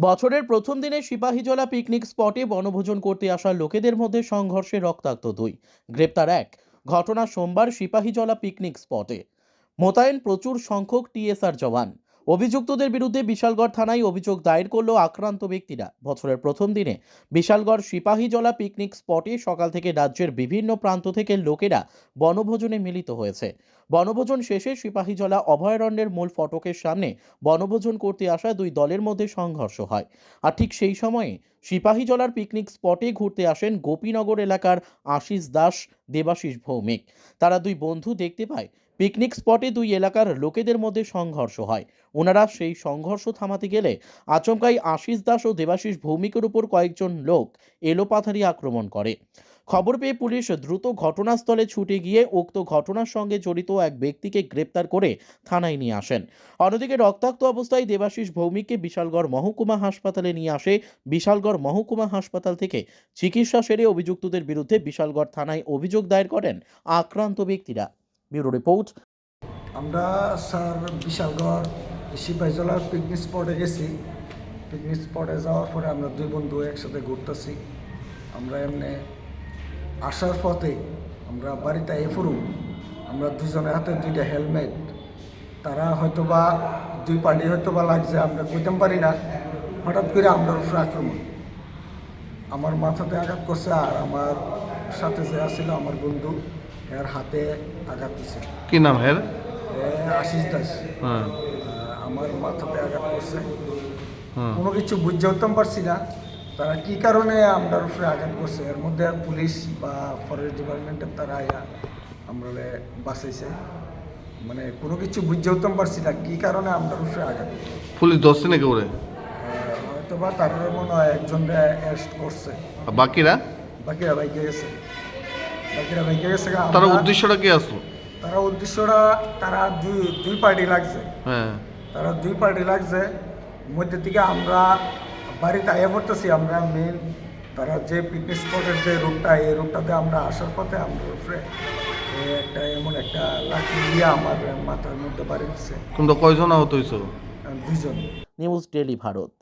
বছরের প্রথম দিনে সিপাহীজলা পিকনিক স্পটে বনভোজন করতে আসা লোকেদের মধ্যে সংঘর্ষে রক্তাক্ত দুই, গ্রেপ্তার এক। ঘটনা সোমবার সিপাহীজলা পিকনিক স্পটে মোতায়েন প্রচুর সংখ্যক টিএসআর জওয়ান। অভিযুক্তদের বিরুদ্ধে বিশালগড় থানায় অভিযোগ দায়ের করল আক্রান্ত ব্যক্তিরা। বছরের প্রথম দিনে বিশালগড় সিপাহীজলা পিকনিক স্পটে সকাল থেকে রাজ্যের বিভিন্ন প্রান্ত থেকে লোকেরা বনভোজনে মিলিত হয়েছে। বনভোজন শেষে সিপাহীজলা অভয়ারণ্যের মূল ফটকের সামনে বনভোজন করতে আসা দুই দলের মধ্যে সংঘর্ষ হয়। আর ঠিক সেই সময়ে সিপাহীজলার পিকনিক স্পটে ঘুরতে আসেন গোপীনগর এলাকার আশিস দাস, দেবাশিস ভৌমিক। তারা দুই বন্ধু দেখতে পায় পিকনিক স্পটে দুই এলাকার লোকেদের মধ্যে সংঘর্ষ হয়। ওনারা সেই সংঘর্ষ থামাতে গেলে আচমকাই আশিস দাস ও দেবাশিস ভৌমিকের উপর কয়েকজন লোক এলোপাথারি আক্রমণ করে। খবর পেয়ে পুলিশ দ্রুত ঘটনাস্থলে ছুটে গিয়ে উক্ত ঘটনার সঙ্গে জড়িত এক ব্যক্তিকে গ্রেপ্তার করে থানায় নিয়ে আসেন। অন্যদিকে রক্তাক্ত অবস্থায় দেবাশিস ভৌমিককে বিশালগড় মহকুমা হাসপাতালে নিয়ে আসে। বিশালগড় মহকুমা হাসপাতাল থেকে চিকিৎসা সেরে অভিযুক্তদের বিরুদ্ধে বিশালগড় থানায় অভিযোগ দায়ের করেন আক্রান্ত ব্যক্তিরা। Bureau report. আমরা স্যার বিশালগড় সিপাহীজলার পিকনিক স্পটে গেছি। পিকনিক স্পটে যাওয়ার পরে আমরা দুই বন্ধু একসাথে ঘুরতেছি। আমরা এমনি আসার পথে আমরা বাড়িতে এফুরু আমরা দুজনের হাতে দুইটা হেলমেট, তারা হয়তোবা দুই পার্টি হয়তোবা লাগছে, আমরা কইতে পারি না। হঠাৎ করে আমরা উপরে আক্রমণ, আমার মাথাতে আঘাত করছে, আর আমার সাথে যে আসছিল আমার বন্ধু এর হাতে আঘাত দিছে। কি নাম হের? আশিস দাস। আমার মাথাতে আঘাত করছে, কোনো কিছু বুঝতে উঠতাম পারছি না তারা কি কারণে আমরা উপরে আঘাত করছে। এর মধ্যে পুলিশ বা ফরেস্ট ডিপার্টমেন্টের তারা আমরা বাঁচাইছে, মানে কোনো কিছু বুঝতে উঠতাম পারছি না কি কারণে আমরা উপরে আঘাত। পুলিশ ধরছে নাকি ওরে? হয়তো বা তার মনে হয় একজনকে অ্যারেস্ট করছে, বাকিরা বাইকে গেছে। তার উদ্দেশ্যটা কি আসলো? তারা দুই পার্টি লাগছে। হ্যাঁ, তারা দুই পার্টি লাগছে। মধ্যে থেকে আমরা বাড়িতে আয়া পড়তেছি। আমরা মেন তারা যে পিকনিক স্পটের যে রুটটা, এই রুটটাতে আমরা আসার পথে আমরা উপরে এমন একটা লাঠি দিয়ে আমার মাথার মধ্যে বাড়ি দিচ্ছে। তোমরা কয়জন আহত হয়েছো? দুইজন। News daily Bharat.